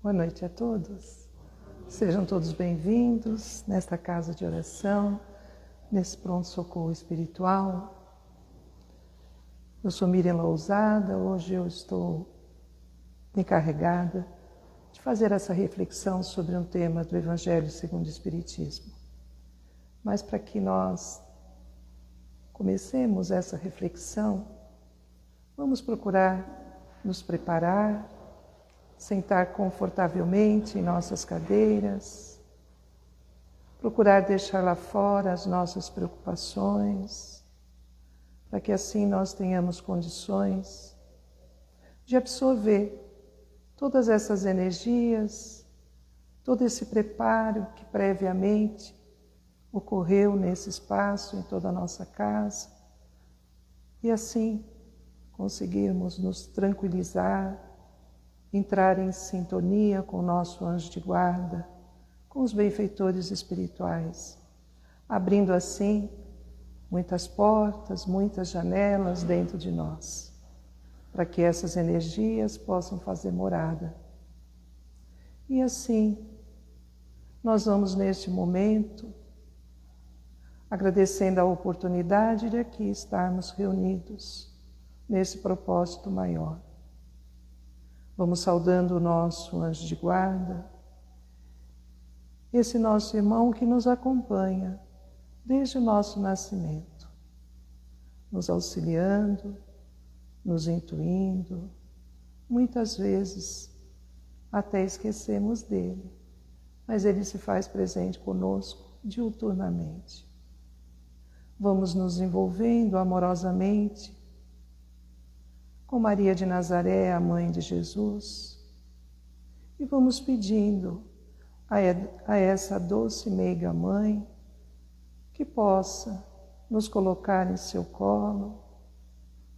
Boa noite a todos. Sejam todos bem-vindos nesta casa de oração, nesse pronto-socorro espiritual. Eu sou Miriam Lousada, hoje eu estou encarregada de fazer essa reflexão sobre um tema do Evangelho segundo o Espiritismo. Mas para que nós comecemos essa reflexão, vamos procurar nos preparar, sentar confortavelmente em nossas cadeiras, procurar deixar lá fora as nossas preocupações, para que assim nós tenhamos condições de absorver todas essas energias, todo esse preparo que previamente ocorreu nesse espaço, em toda a nossa casa, e assim conseguirmos nos tranquilizar, entrar em sintonia com o nosso anjo de guarda, com os benfeitores espirituais, abrindo assim muitas portas, muitas janelas dentro de nós, para que essas energias possam fazer morada. E assim, nós vamos neste momento, agradecendo a oportunidade de aqui estarmos reunidos, nesse propósito maior. Vamos saudando o nosso anjo de guarda, esse nosso irmão que nos acompanha desde o nosso nascimento, nos auxiliando, nos intuindo, muitas vezes até esquecemos dele, mas ele se faz presente conosco diuturnamente. Vamos nos envolvendo amorosamente com Maria de Nazaré, a mãe de Jesus, e vamos pedindo a essa doce e meiga mãe que possa nos colocar em seu colo,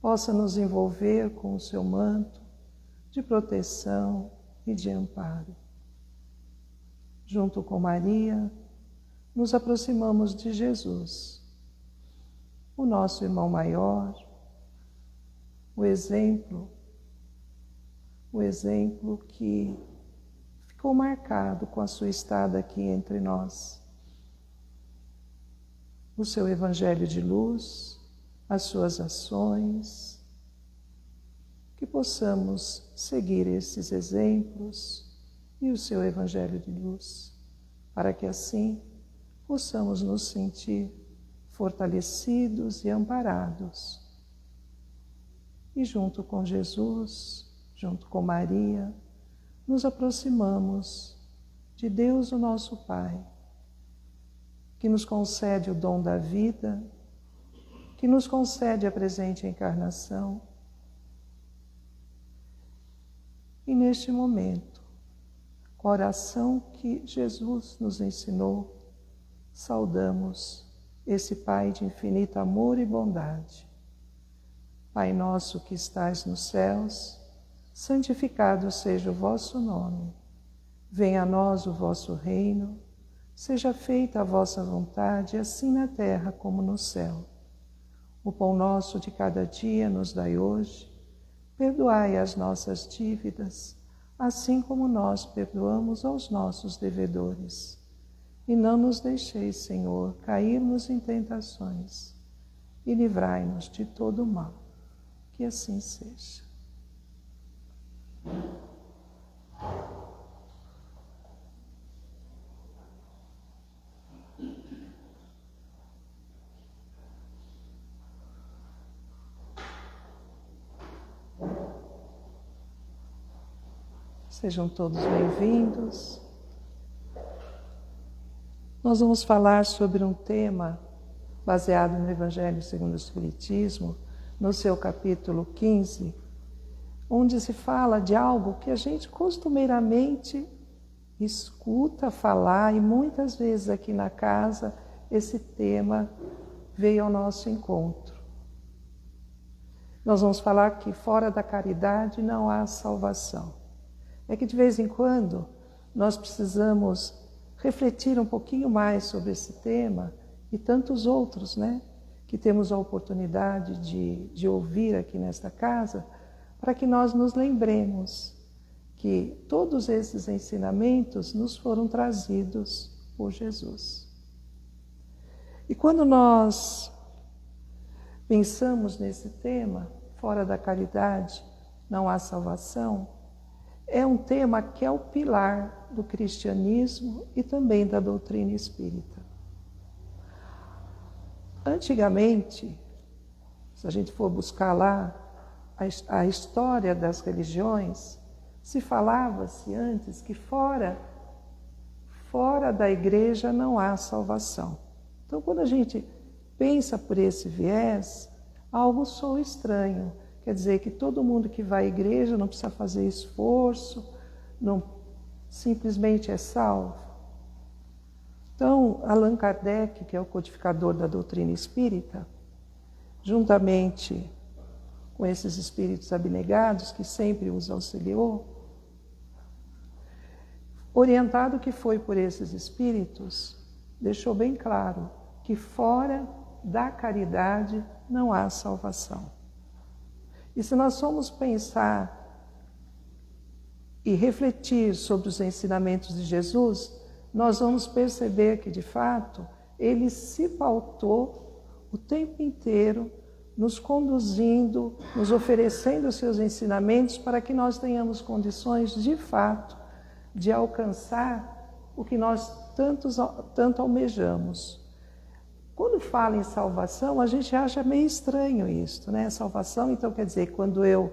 possa nos envolver com o seu manto de proteção e de amparo. Junto com Maria, nos aproximamos de Jesus, o nosso irmão maior, o exemplo que ficou marcado com a sua estada aqui entre nós. O seu evangelho de luz, as suas ações, que possamos seguir esses exemplos e o seu evangelho de luz, para que assim possamos nos sentir fortalecidos e amparados. E junto com Jesus, junto com Maria, nos aproximamos de Deus, o nosso Pai, que nos concede o dom da vida, que nos concede a presente encarnação. E neste momento, com a oração que Jesus nos ensinou, saudamos esse Pai de infinito amor e bondade. Pai nosso que estais nos céus, santificado seja o vosso nome. Venha a nós o vosso reino, seja feita a vossa vontade, assim na terra como no céu. O pão nosso de cada dia nos dai hoje, perdoai as nossas dívidas, assim como nós perdoamos aos nossos devedores. E não nos deixeis, Senhor, cairmos em tentações, e livrai-nos de todo o mal. Que assim seja. Sejam todos bem-vindos. Nós vamos falar sobre um tema baseado no Evangelho segundo o Espiritismo, no seu capítulo 15, onde se fala de algo que a gente costumeiramente escuta falar, e muitas vezes aqui na casa esse tema veio ao nosso encontro. Nós vamos falar que fora da caridade não há salvação. É que de vez em quando nós precisamos refletir um pouquinho mais sobre esse tema e tantos outros, né? Que temos a oportunidade de ouvir aqui nesta casa, para que nós nos lembremos que todos esses ensinamentos nos foram trazidos por Jesus. E quando nós pensamos nesse tema, fora da caridade não há salvação, é um tema que é o pilar do cristianismo e também da doutrina espírita. Antigamente, se a gente for buscar lá a história das religiões, se falava-se antes que fora da igreja não há salvação. Então, quando a gente pensa por esse viés, algo soa estranho. Quer dizer que todo mundo que vai à igreja não precisa fazer esforço, não simplesmente é salvo. Então, Allan Kardec, que é o codificador da doutrina espírita, juntamente com esses espíritos abnegados que sempre os auxiliou, orientado que foi por esses espíritos, deixou bem claro que fora da caridade não há salvação. E se nós formos pensar e refletir sobre os ensinamentos de Jesus, nós vamos perceber que, de fato, ele se pautou o tempo inteiro nos conduzindo, nos oferecendo os seus ensinamentos para que nós tenhamos condições, de fato, de alcançar o que nós tanto almejamos. Quando fala em salvação, a gente acha meio estranho isso, né? Salvação, então, quer dizer, quando eu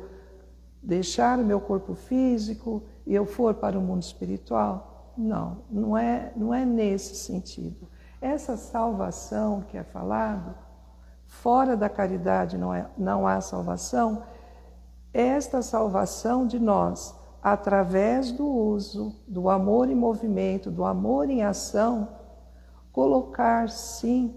deixar o meu corpo físico e eu for para o mundo espiritual? Não é nesse sentido. Essa salvação que é falado, fora da caridade não há salvação, esta salvação de nós, através do uso do amor em movimento, do amor em ação, colocar, sim,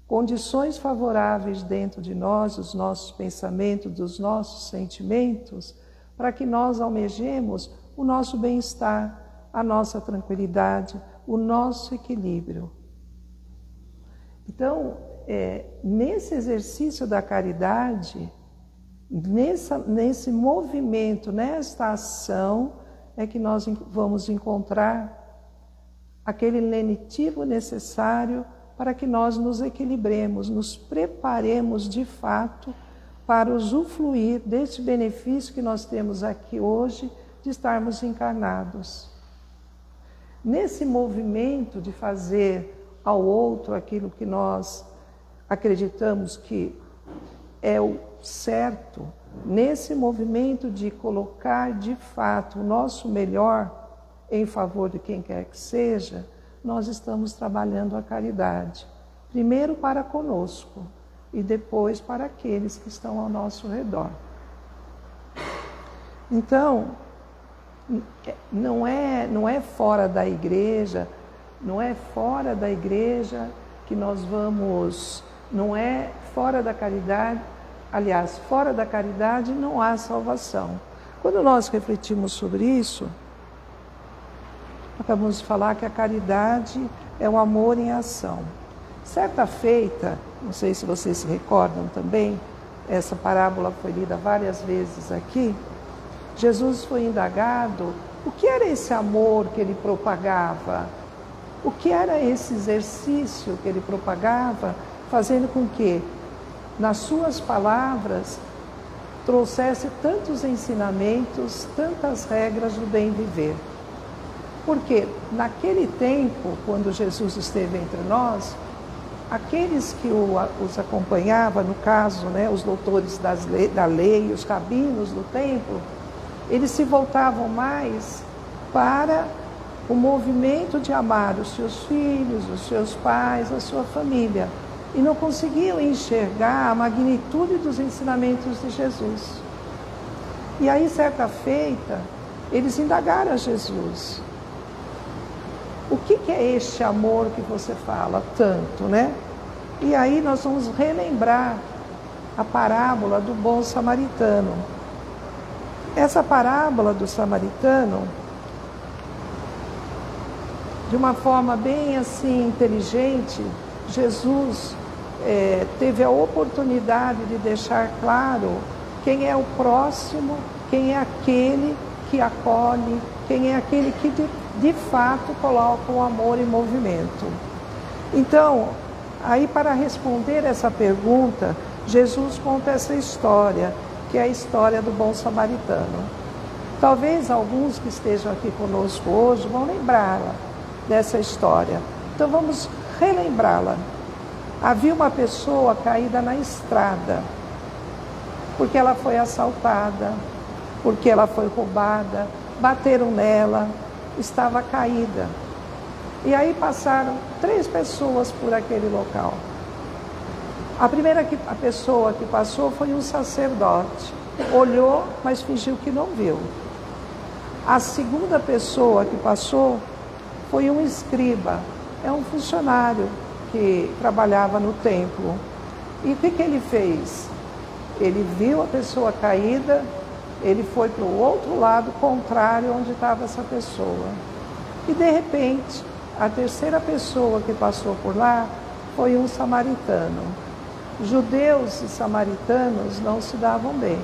condições favoráveis dentro de nós, dos nossos pensamentos, dos nossos sentimentos, para que nós almejemos o nosso bem-estar, a nossa tranquilidade, o nosso equilíbrio. Então, nesse exercício da caridade, nesse movimento, nesta ação, é que nós vamos encontrar aquele lenitivo necessário para que nós nos equilibremos, nos preparemos de fato para usufruir deste benefício que nós temos aqui hoje de estarmos encarnados. Nesse movimento de fazer ao outro aquilo que nós acreditamos que é o certo, nesse movimento de colocar de fato o nosso melhor em favor de quem quer que seja, nós estamos trabalhando a caridade, primeiro para conosco e depois para aqueles que estão ao nosso redor. Então, não é fora da igreja, que nós vamos, não é fora da caridade, aliás, fora da caridade não há salvação. Quando nós refletimos sobre isso, acabamos de falar que a caridade é o amor em ação. Certa feita, não sei se vocês se recordam também, essa parábola foi lida várias vezes aqui, Jesus foi indagado o que era esse amor que ele propagava, o que era esse exercício que ele propagava, fazendo com que, nas suas palavras, trouxesse tantos ensinamentos, tantas regras do bem viver. Porque naquele tempo, quando Jesus esteve entre nós, aqueles que os acompanhavam, no caso, os doutores da lei, os rabinos do templo, eles se voltavam mais para o movimento de amar os seus filhos, os seus pais, a sua família. E não conseguiam enxergar a magnitude dos ensinamentos de Jesus. E aí, certa feita, eles indagaram a Jesus. O que é este amor que você fala tanto, né? E aí nós vamos relembrar a parábola do bom samaritano. Essa parábola do samaritano, de uma forma bem assim inteligente, Jesus teve a oportunidade de deixar claro quem é o próximo, quem é aquele que acolhe, quem é aquele que de fato coloca o amor em movimento. Então, aí para responder essa pergunta, Jesus conta essa história, que é a história do bom samaritano. Talvez alguns que estejam aqui conosco hoje vão lembrá-la dessa história. Então vamos relembrá-la. Havia uma pessoa caída na estrada, porque ela foi assaltada, porque ela foi roubada, bateram nela, estava caída. E aí passaram 3 pessoas por aquele local. A pessoa que passou foi um sacerdote. Olhou, mas fingiu que não viu. A segunda pessoa que passou foi um escriba. É um funcionário que trabalhava no templo. E o que ele fez? Ele viu a pessoa caída, ele foi para o outro lado contrário onde estava essa pessoa. E de repente, a terceira pessoa que passou por lá foi um samaritano. Judeus e samaritanos não se davam bem.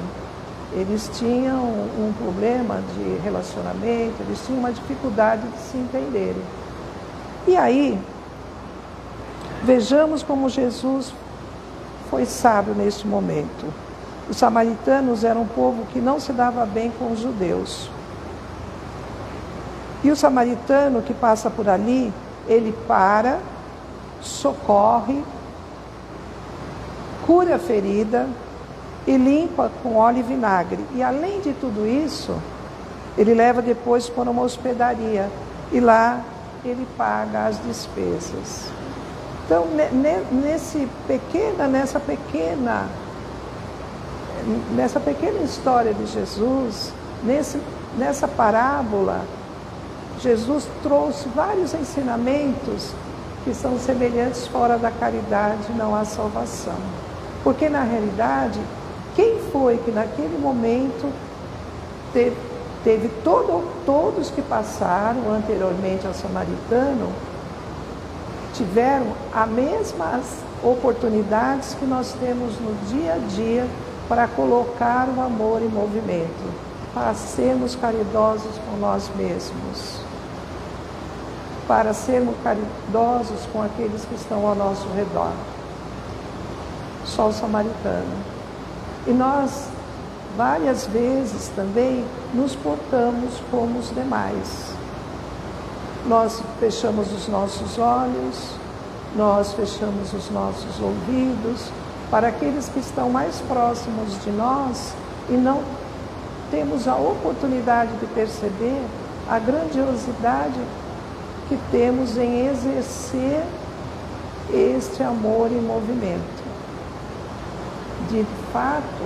Eles tinham um problema de relacionamento, eles tinham uma dificuldade de se entenderem. E aí, vejamos como Jesus foi sábio neste momento. Os samaritanos eram um povo que não se dava bem com os judeus. E o samaritano que passa por ali, ele para, socorre, cura a ferida e limpa com óleo e vinagre. E além de tudo isso, ele leva depois para uma hospedaria e lá ele paga as despesas. Então, nessa pequena história de Jesus, nessa parábola, Jesus trouxe vários ensinamentos que são semelhantes. Fora da caridade não há salvação. Porque, na realidade, quem foi que naquele momento teve todos que passaram anteriormente ao samaritano, tiveram as mesmas oportunidades que nós temos no dia a dia para colocar o amor em movimento, para sermos caridosos com nós mesmos, para sermos caridosos com aqueles que estão ao nosso redor. Só o samaritano. E nós, várias vezes também, nos portamos como os demais. Nós fechamos os nossos olhos, nós fechamos os nossos ouvidos para aqueles que estão mais próximos de nós e não temos a oportunidade de perceber a grandiosidade que temos em exercer este amor em movimento. De fato,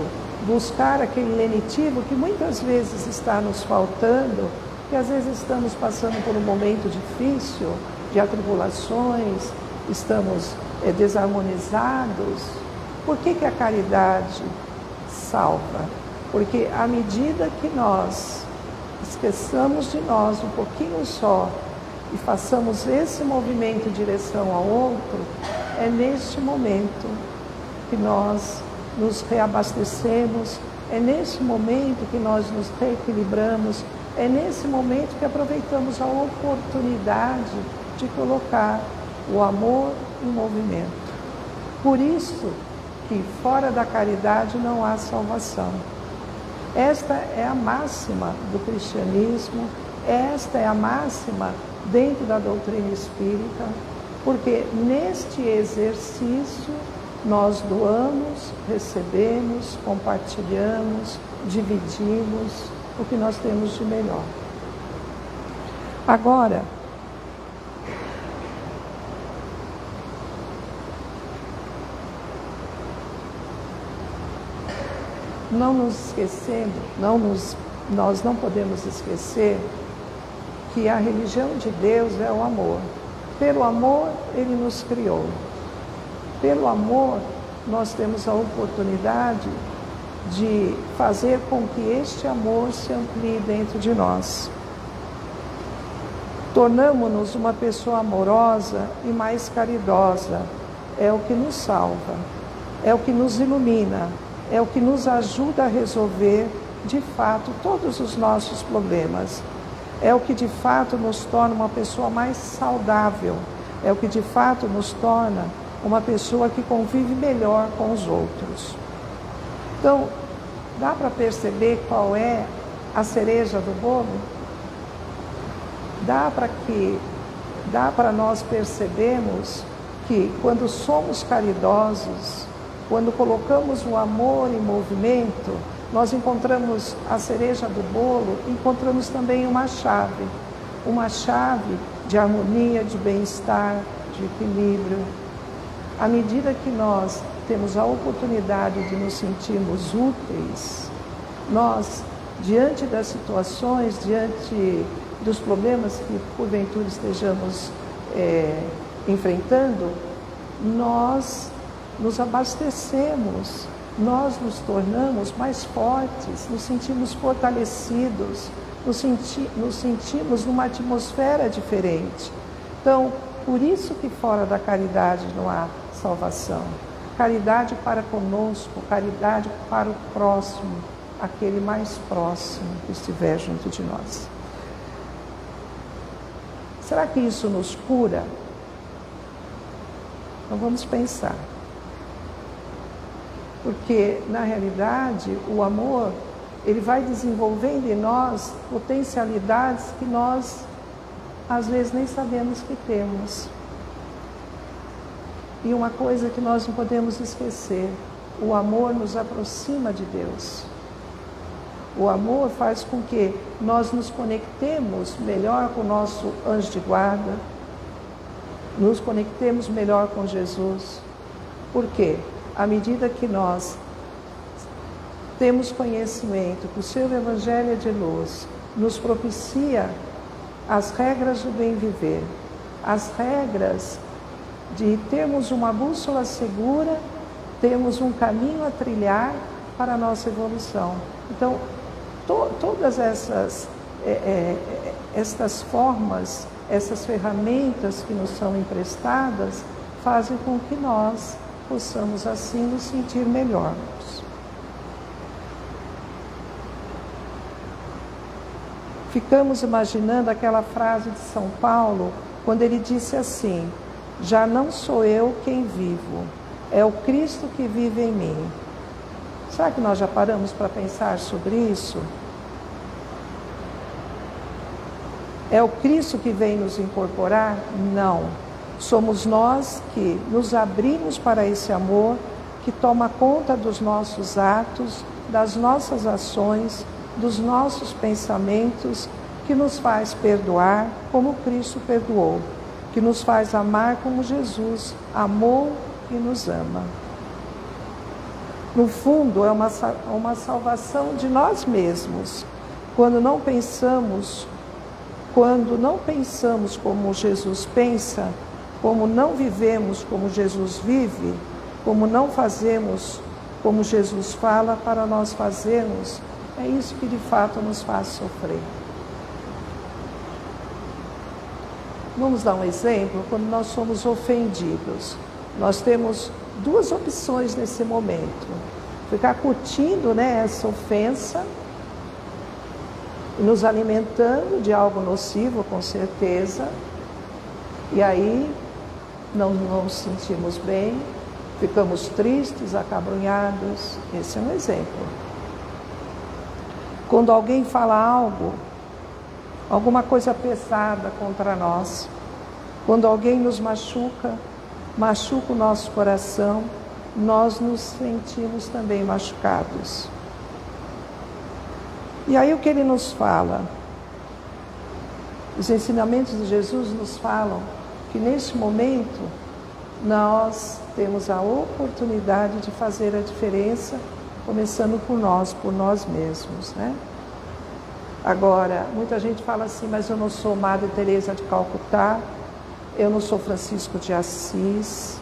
buscar aquele lenitivo que muitas vezes está nos faltando, que às vezes estamos passando por um momento difícil, de atribulações, estamos desarmonizados. Por que a caridade salva? Porque à medida que nós esqueçamos de nós um pouquinho só e façamos esse movimento em direção ao outro, é neste momento que nós nos reabastecemos, é nesse momento que nós nos reequilibramos, é nesse momento que aproveitamos a oportunidade de colocar o amor em movimento. Por isso que fora da caridade não há salvação. Esta é a máxima do cristianismo, esta é a máxima dentro da doutrina espírita, porque neste exercício nós doamos, recebemos, compartilhamos, dividimos o que nós temos de melhor. Agora, não nos esquecendo, nós não podemos esquecer que a religião de Deus é o amor. Pelo amor, Ele nos criou. Pelo amor, nós temos a oportunidade de fazer com que este amor se amplie dentro de nós. Tornamo-nos uma pessoa amorosa e mais caridosa. É o que nos salva, é o que nos ilumina, é o que nos ajuda a resolver de fato, todos os nossos problemas. É o que de fato nos torna uma pessoa mais saudável. É o que de fato nos torna uma pessoa que convive melhor com os outros. Então, dá para perceber qual é a cereja do bolo? Dá para nós percebermos que quando somos caridosos, quando colocamos o amor em movimento, nós encontramos a cereja do bolo, encontramos também uma chave de harmonia, de bem-estar, de equilíbrio. À medida que nós temos a oportunidade de nos sentirmos úteis, nós, diante das situações, diante dos problemas que porventura estejamos enfrentando, nós nos abastecemos, nós nos tornamos mais fortes, nos sentimos fortalecidos, nos sentimos numa atmosfera diferente. Então, por isso que fora da caridade não há salvação. Caridade para conosco, caridade para o próximo, aquele mais próximo que estiver junto de nós. Será que isso nos cura? Então vamos pensar. Porque, na realidade, o amor, ele vai desenvolvendo em nós potencialidades que nós, às vezes, nem sabemos que temos. E uma coisa que nós não podemos esquecer, o amor nos aproxima de Deus. O amor faz com que nós nos conectemos melhor com o nosso anjo de guarda, nos conectemos melhor com Jesus. Por quê? À medida que nós temos conhecimento que o seu Evangelho é de luz, nos propicia as regras do bem viver, as regras de termos uma bússola segura, termos um caminho a trilhar para a nossa evolução. Então, todas estas formas, essas ferramentas que nos são emprestadas, fazem com que nós possamos assim nos sentir melhor. Ficamos imaginando aquela frase de São Paulo, quando ele disse assim: já não sou eu quem vivo, é o Cristo que vive em mim. Será que nós já paramos para pensar sobre isso? É o Cristo que vem nos incorporar? Não. Somos nós que nos abrimos para esse amor, que toma conta dos nossos atos, das nossas ações, dos nossos pensamentos, que nos faz perdoar como Cristo perdoou, que nos faz amar como Jesus amou e nos ama. No fundo, é uma salvação de nós mesmos. Quando não pensamos como Jesus pensa, como não vivemos como Jesus vive, como não fazemos como Jesus fala para nós fazermos, é isso que de fato nos faz sofrer. Vamos dar um exemplo. Quando nós somos ofendidos, nós temos duas opções nesse momento: ficar curtindo, essa ofensa, nos alimentando de algo nocivo, com certeza, e aí não nos sentimos bem, ficamos tristes, acabrunhados. Esse é um exemplo. Quando alguém fala alguma coisa pesada contra nós, quando alguém nos machuca o nosso coração, nós nos sentimos também machucados. E aí o que ele nos fala? Os ensinamentos de Jesus nos falam que neste momento nós temos a oportunidade de fazer a diferença, começando por nós mesmos, Agora, muita gente fala assim: mas eu não sou Madre Teresa de Calcutá, eu não sou Francisco de Assis,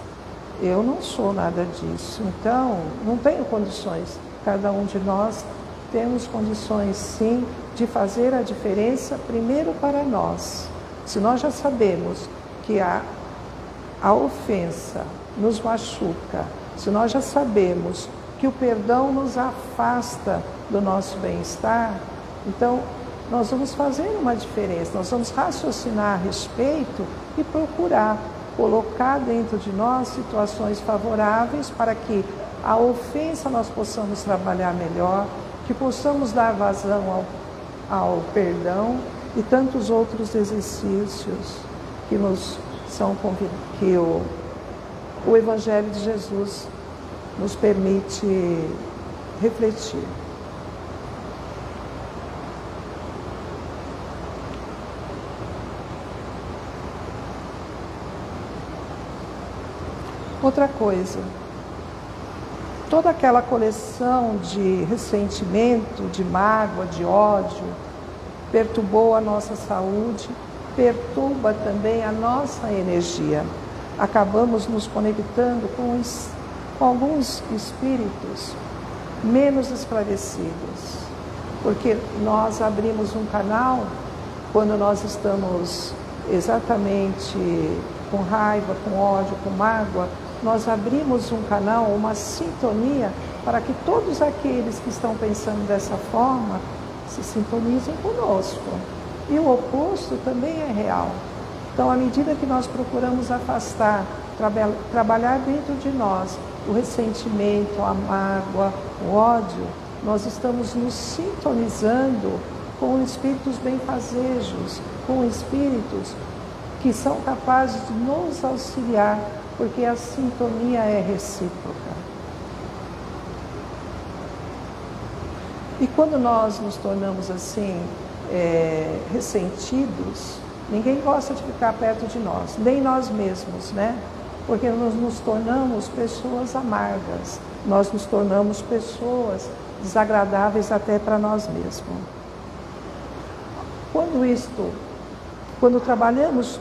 eu não sou nada disso, então não tenho condições. Cada um de nós temos condições, sim, de fazer a diferença primeiro para nós. Se nós já sabemos que a ofensa nos machuca, se nós já sabemos que o perdão nos afasta do nosso bem-estar, então nós vamos fazer uma diferença, nós vamos raciocinar a respeito e procurar colocar dentro de nós situações favoráveis para que a ofensa nós possamos trabalhar melhor, que possamos dar vazão ao perdão e tantos outros exercícios que nos são que o Evangelho de Jesus nos permite refletir. Outra coisa, toda aquela coleção de ressentimento, de mágoa, de ódio, perturbou a nossa saúde, perturba também a nossa energia. Acabamos nos conectando com alguns espíritos menos esclarecidos, porque nós abrimos um canal quando nós estamos exatamente com raiva, com ódio, com mágoa. Nós abrimos um canal, uma sintonia, para que todos aqueles que estão pensando dessa forma se sintonizem conosco. E o oposto também é real. Então, à medida que nós procuramos afastar, trabalhar dentro de nós o ressentimento, a mágoa, o ódio, nós estamos nos sintonizando com espíritos benfazejos, com espíritos que são capazes de nos auxiliar, porque a sintonia é recíproca. E quando nós nos tornamos assim, ressentidos, ninguém gosta de ficar perto de nós, nem nós mesmos, né? Porque nós nos tornamos pessoas amargas, nós nos tornamos pessoas desagradáveis até para nós mesmos. Quando trabalhamos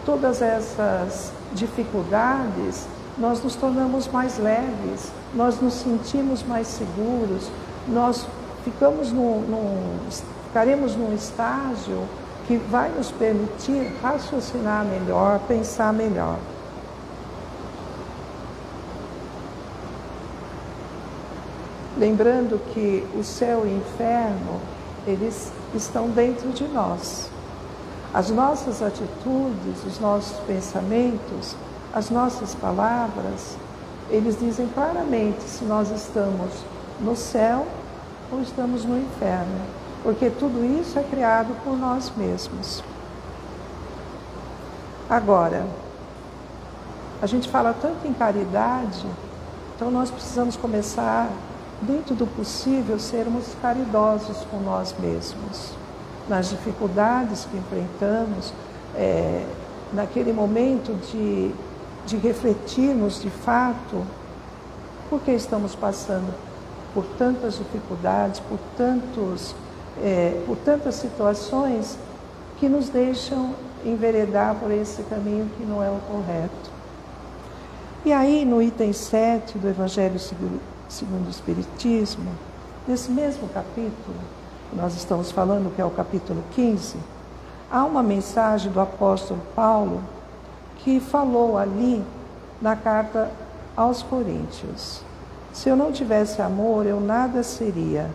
todas essas dificuldades, nós nos tornamos mais leves, nós nos sentimos mais seguros, nós ficaremos num estágio que vai nos permitir raciocinar melhor, pensar melhor. Lembrando que o céu e o inferno, eles estão dentro de nós. As nossas atitudes, os nossos pensamentos, as nossas palavras, eles dizem claramente se nós estamos no céu ou estamos no inferno, porque tudo isso é criado por nós mesmos. Agora, a gente fala tanto em caridade, então nós precisamos começar, dentro do possível, sermos caridosos com nós mesmos. Nas dificuldades que enfrentamos, naquele momento de refletirmos de fato por que estamos passando por tantas dificuldades, por tantas situações que nos deixam enveredar por esse caminho que não é o correto. E aí, no item 7 do Evangelho segundo o Espiritismo, nesse mesmo capítulo, que nós estamos falando, que é o capítulo 15, há uma mensagem do apóstolo Paulo que falou ali na carta aos Coríntios. Se eu não tivesse amor, eu nada seria.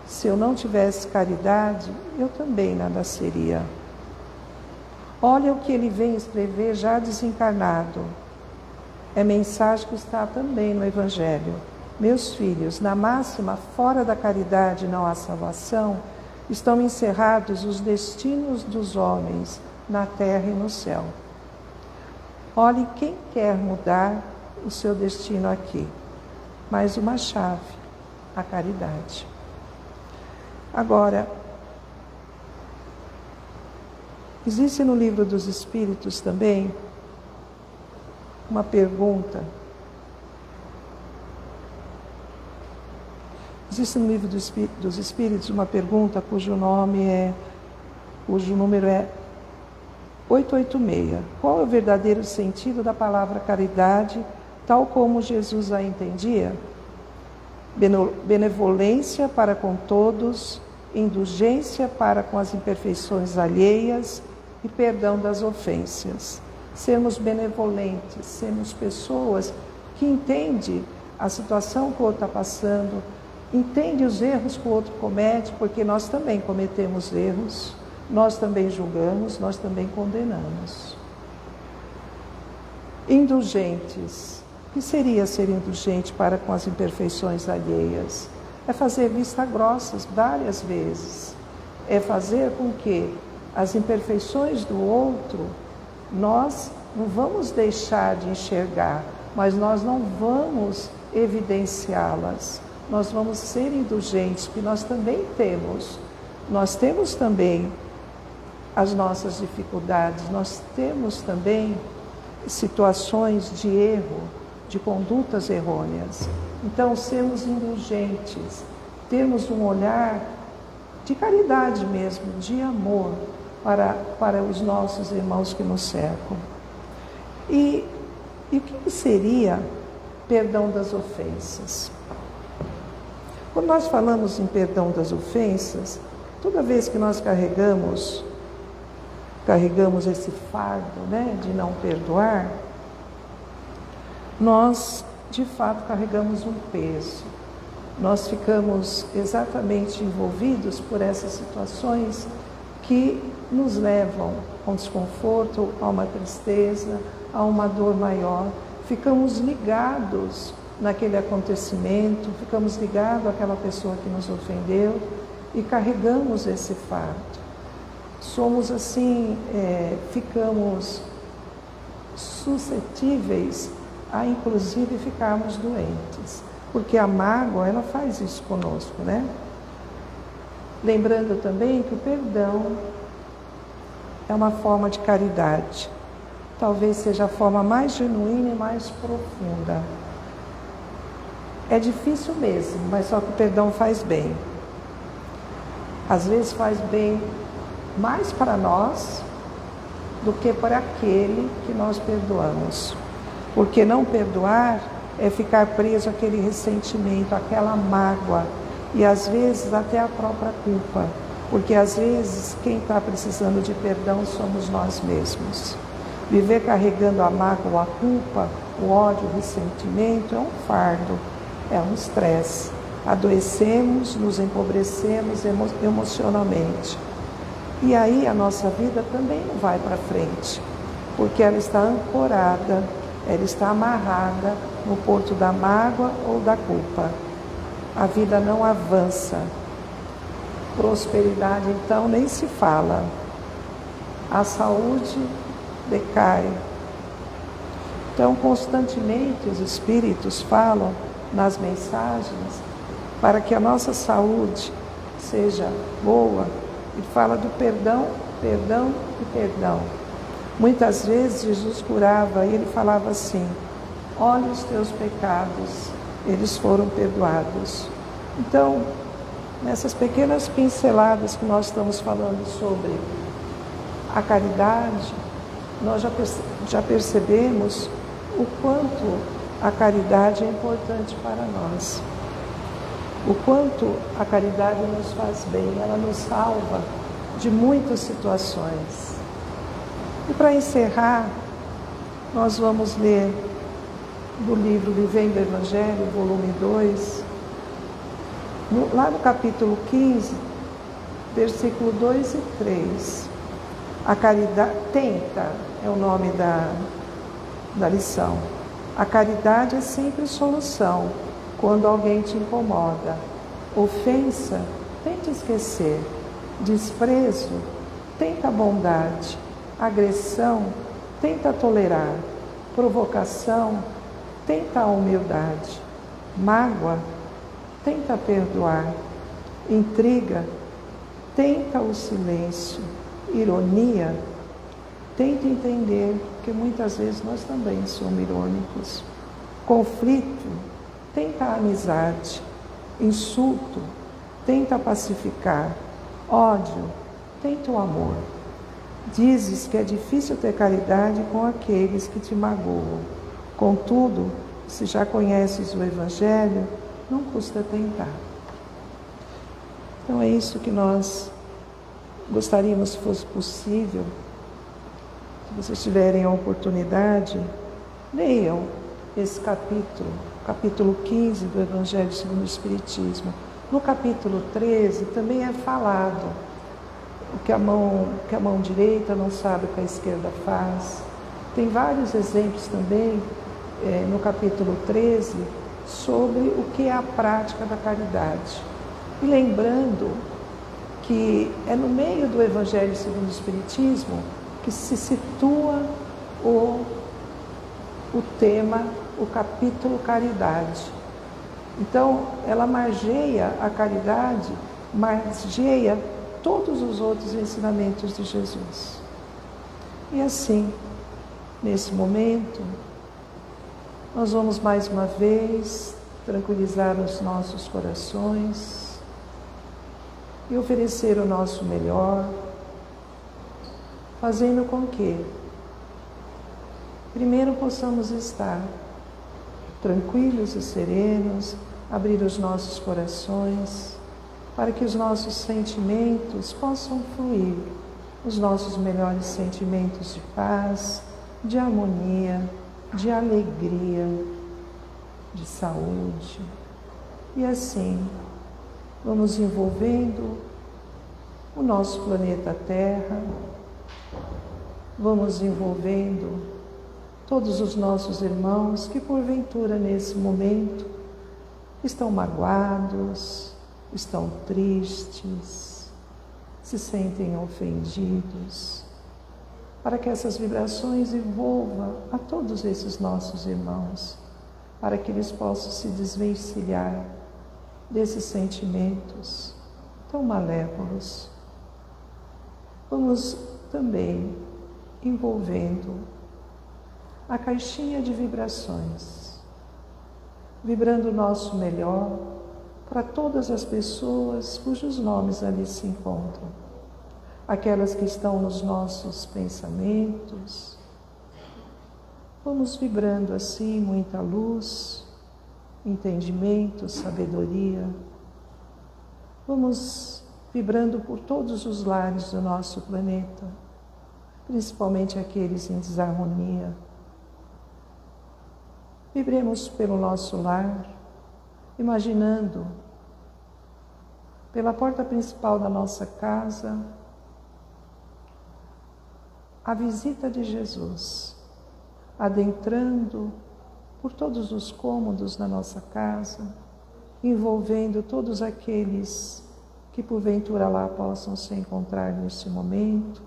Se eu não tivesse caridade, eu também nada seria. Olha o que ele vem escrever já desencarnado. É mensagem que está também no Evangelho. Meus filhos, na máxima, fora da caridade não há salvação, estão encerrados os destinos dos homens na terra e no céu. Olhe quem quer mudar o seu destino aqui. Mais uma chave, a caridade. Agora, existe no Livro dos Espíritos também uma pergunta. Existe no Livro dos Espíritos uma pergunta cujo número é 886. Qual é o verdadeiro sentido da palavra caridade, tal como Jesus a entendia? Benevolência para com todos, indulgência para com as imperfeições alheias e perdão das ofensas. Sermos benevolentes, sermos pessoas que entende a situação que o outro está passando, entende os erros que o outro comete, porque nós também cometemos erros, nós também julgamos, nós também condenamos. Indulgentes. O que seria ser indulgente para com as imperfeições alheias? É fazer vista grossas várias vezes. É fazer com que as imperfeições do outro, nós não vamos deixar de enxergar, mas nós não vamos evidenciá-las. Nós vamos ser indulgentes, porque nós também temos. Nós temos também as nossas dificuldades, nós temos também situações de erro, de condutas errôneas. Então, sermos indulgentes, termos um olhar de caridade mesmo, de amor para os nossos irmãos que nos cercam. E o que seria perdão das ofensas? Quando nós falamos em perdão das ofensas, toda vez que nós carregamos esse fardo, né, de não perdoar, nós de fato carregamos um peso. Nós ficamos exatamente envolvidos por essas situações que nos levam a um desconforto, a uma tristeza, a uma dor maior. Ficamos ligados naquele acontecimento, ficamos ligados àquela pessoa que nos ofendeu e carregamos esse fardo. Somos assim, ficamos suscetíveis a inclusive ficarmos doentes, porque a mágoa, ela faz isso conosco, né? Lembrando também que o perdão é uma forma de caridade, talvez seja a forma mais genuína e mais profunda. É difícil mesmo, mas só que o perdão faz bem. Às vezes faz bem mais para nós do que para aquele que nós perdoamos. Porque não perdoar é ficar preso àquele ressentimento, àquela mágoa e às vezes até a própria culpa. Porque às vezes quem está precisando de perdão somos nós mesmos. Viver carregando a mágoa, a culpa, o ódio, o ressentimento é um fardo, é um estresse. Adoecemos, nos empobrecemos emocionalmente. E aí a nossa vida também não vai para frente, porque ela está ancorada, ela está amarrada no porto da mágoa ou da culpa. A vida não avança. Prosperidade, então, nem se fala. A saúde decai. Então, constantemente os espíritos falam nas mensagens para que a nossa saúde seja boa. E fala do perdão, perdão e perdão. Muitas vezes Jesus curava e ele falava assim: olha os teus pecados, eles foram perdoados. Então, nessas pequenas pinceladas que nós estamos falando sobre a caridade, nós já percebemos o quanto a caridade é importante para nós. O quanto a caridade nos faz bem, ela nos salva de muitas situações. E para encerrar, nós vamos ler do livro Vivendo o Evangelho, volume 2, lá no capítulo 15, versículo 2 e 3. A caridade, tenta, é o nome da lição. A caridade é sempre solução quando alguém te incomoda. Ofensa, tenta esquecer. Desprezo, tenta a bondade. Agressão, tenta tolerar. Provocação, tenta a humildade. Mágoa, tenta perdoar. Intriga, tenta o silêncio. Ironia, tenta entender que muitas vezes nós também somos irônicos. Conflito, tenta a amizade. Insulto, tenta pacificar. Ódio, tenta o amor. Dizes que é difícil ter caridade com aqueles que te magoam. Contudo, se já conheces o Evangelho, não custa tentar. Então é isso que nós gostaríamos, se fosse possível, se vocês tiverem a oportunidade, leiam esse capítulo 15 do Evangelho segundo o Espiritismo. No capítulo 13 também é falado o que a mão direita não sabe o que a esquerda faz. Tem vários exemplos também no capítulo 13 sobre o que é a prática da caridade. E lembrando que é no meio do Evangelho segundo o Espiritismo que se situa o tema, o capítulo caridade. Então, ela margeia a caridade, margeia todos os outros ensinamentos de Jesus. E assim, nesse momento, nós vamos mais uma vez tranquilizar os nossos corações e oferecer o nosso melhor, fazendo com que, primeiro, possamos estar tranquilos e serenos, abrir os nossos corações, para que os nossos sentimentos possam fluir, os nossos melhores sentimentos de paz, de harmonia, de alegria, de saúde. E assim, vamos envolvendo o nosso planeta Terra, vamos envolvendo todos os nossos irmãos que porventura nesse momento estão magoados, estão tristes, se sentem ofendidos, para que essas vibrações envolvam a todos esses nossos irmãos, para que eles possam se desvencilhar desses sentimentos tão malévolos. Vamos também envolvendo a caixinha de vibrações, vibrando o nosso melhor para todas as pessoas cujos nomes ali se encontram, aquelas que estão nos nossos pensamentos. Vamos vibrando assim muita luz, entendimento, sabedoria. Vamos vibrando por todos os lares do nosso planeta, principalmente aqueles em desarmonia. Vibremos pelo nosso lar, imaginando pela porta principal da nossa casa a visita de Jesus, adentrando por todos os cômodos da nossa casa, envolvendo todos aqueles que porventura lá possam se encontrar neste momento,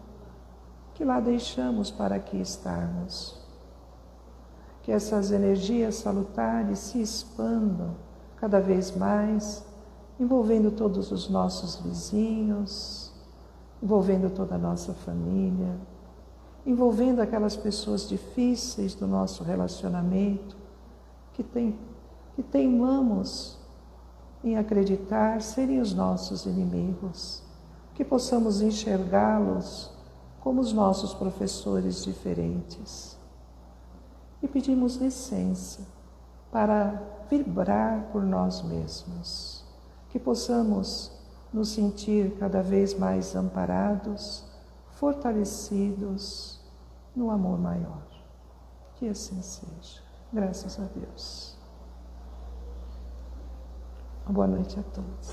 que lá deixamos para aqui estarmos. Que essas energias salutares se expandam cada vez mais, envolvendo todos os nossos vizinhos, envolvendo toda a nossa família, envolvendo aquelas pessoas difíceis do nosso relacionamento, que teimamos em acreditar serem os nossos inimigos, que possamos enxergá-los como os nossos professores diferentes. E pedimos licença para vibrar por nós mesmos, que possamos nos sentir cada vez mais amparados, fortalecidos no amor maior. Que assim seja. Graças a Deus. Boa noite a todos.